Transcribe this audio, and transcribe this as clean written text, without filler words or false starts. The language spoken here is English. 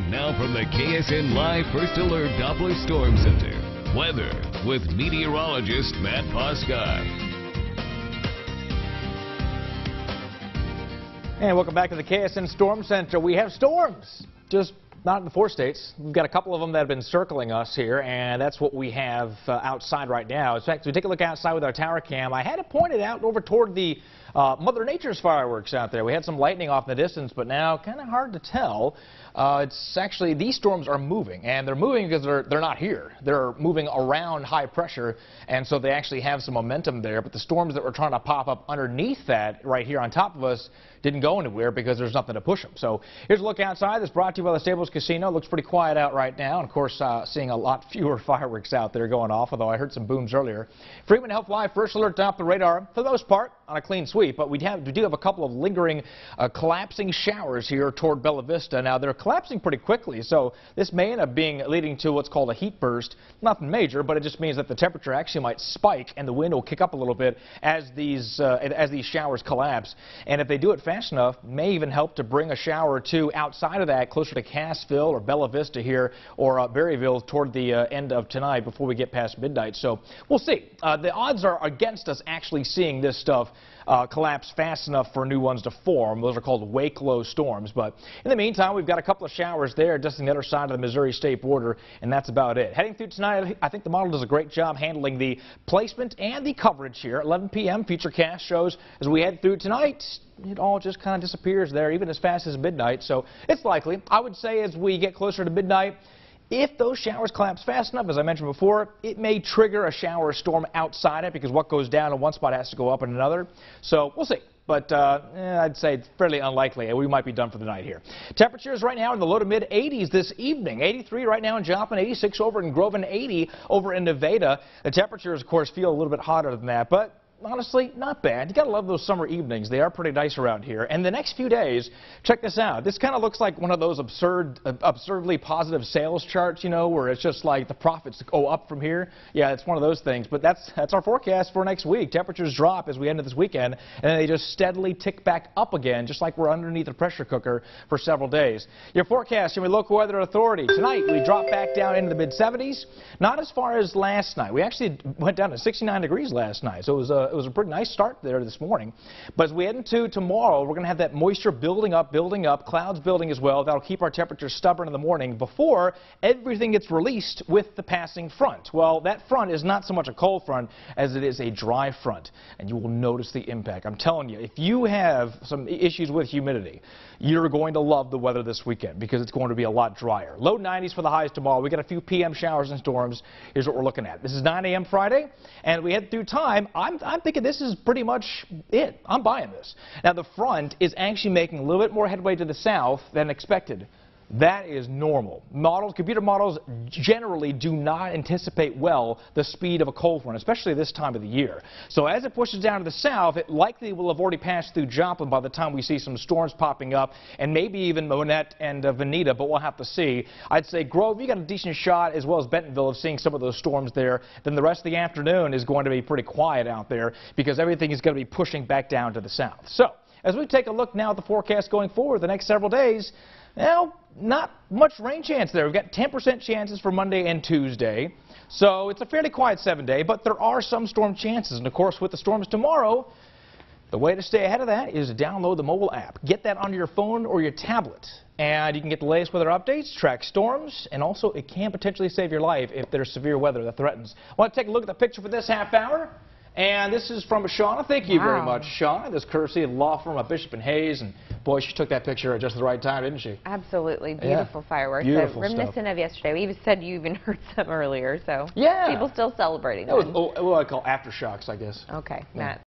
Now from the KSN Live First Alert Doppler Storm Center, weather with meteorologist Matt Poskai. And welcome back to the KSN Storm Center. We have storms, just not in the 4 states. We've got a couple of them that have been circling us here, and that's what we have outside right now. In fact, as we take a look outside with our tower cam, I had it pointed out over toward the Mother Nature's fireworks out there. We had some lightning off in the distance, but now kind of hard to tell. It's actually, these storms are moving, and they're moving because they're not here. They're moving around high pressure, and so they actually have some momentum there. But the storms that were trying to pop up underneath that right here on top of us didn't go anywhere because there's nothing to push them. So here's a look outside. This brought to you by the Stables Casino. Looks pretty quiet out right now, and of course seeing a lot fewer fireworks out there going off, although I heard some booms earlier. Freeman Health Live First Alert off the radar for the most part on a clean sweep, but we do have a couple of lingering collapsing showers here toward Bella Vista. Now they're collapsing pretty quickly, so this may end up leading to what's called a heat burst. Nothing major, but it just means that the temperature actually might spike and the wind will kick up a little bit as these showers collapse. And if they do it fast enough, may even help to bring a shower or two outside of that, closer to Cassville or Bella Vista here, or Berryville toward the end of tonight before we get past midnight. So we'll see. The odds are against us actually seeing this stuff collapse fast enough for new ones to form. Those are called wake-low storms. But in the meantime, we've got a couple of showers there just on the other side of the Missouri state border, and that's about it. Heading through tonight, I think the model does a great job handling the placement and the coverage here. 11 p.m. Futurecast shows as we head through tonight, it all just kind of disappears there, even as fast as midnight. So it's likely. I would say as we get closer to midnight, if those showers collapse fast enough, as I mentioned before, it may trigger a shower storm outside it because what goes down in one spot has to go up in another. So we'll see. But I'd say it's fairly unlikely. We might be done for the night here. Temperatures right now in the low to mid 80s this evening. 83 right now in Joplin, 86 over in Grove, and 80 over in Nevada. The temperatures, of course, feel a little bit hotter than that, but honestly, not bad. You gotta love those summer evenings. They are pretty nice around here. And the next few days, check this out. This kind of looks like one of those absurdly positive sales charts, you know, where it's just like the profits go up from here. Yeah, it's one of those things. But that's our forecast for next week. Temperatures drop as we end this weekend, and then they just steadily tick back up again, just like we're underneath a pressure cooker for several days. Your forecast from your local weather authority. Tonight, we drop back down into the mid-70s. Not as far as last night. We actually went down to 69 degrees last night, so it was a pretty nice start there this morning. But as we head into tomorrow, we're going to have that moisture building up, clouds building as well. That'll keep our temperatures stubborn in the morning before everything gets released with the passing front. Well, that front is not so much a cold front as it is a dry front, and you will notice the impact. I'm telling you, if you have some issues with humidity, you're going to love the weather this weekend because it's going to be a lot drier. Low 90s for the highs tomorrow. We got a few PM showers and storms. Here's what we're looking at. This is 9 a.m. Friday, and we head through time. I'm thinking this is pretty much it. I'm buying this. Now, the front is actually making a little bit more headway to the south than expected. That is normal. Computer models generally do not anticipate well the speed of a cold front, especially this time of the year. So as it pushes down to the south, it likely will have already passed through Joplin by the time we see some storms popping up, and maybe even Monette and Veneta, but we'll have to see. I'd say Grove, you got a decent shot, as well as Bentonville, of seeing some of those storms there. Then the rest of the afternoon is going to be pretty quiet out there because everything is going to be pushing back down to the south. So as we take a look now at the forecast going forward the next several days, well, not much rain chance there. We've got 10% chances for Monday and Tuesday. So it's a fairly quiet 7-day, but there are some storm chances. And of course, with the storms tomorrow, the way to stay ahead of that is to download the mobile app. Get that onto your phone or your tablet. And you can get the latest weather updates, track storms, and also it can potentially save your life if there's severe weather that threatens. I want to take a look at the picture for this half hour. And this is from Shauna. Thank you very much, Shauna. This courtesy of the law firm of Bishop and Hayes. And boy, she took that picture at just the right time, didn't she? Absolutely. Beautiful fireworks. Beautiful reminiscent stuff. of yesterday. We even said you even heard some earlier, so yeah, people still celebrating. That was what I call aftershocks, I guess. Okay, Matt.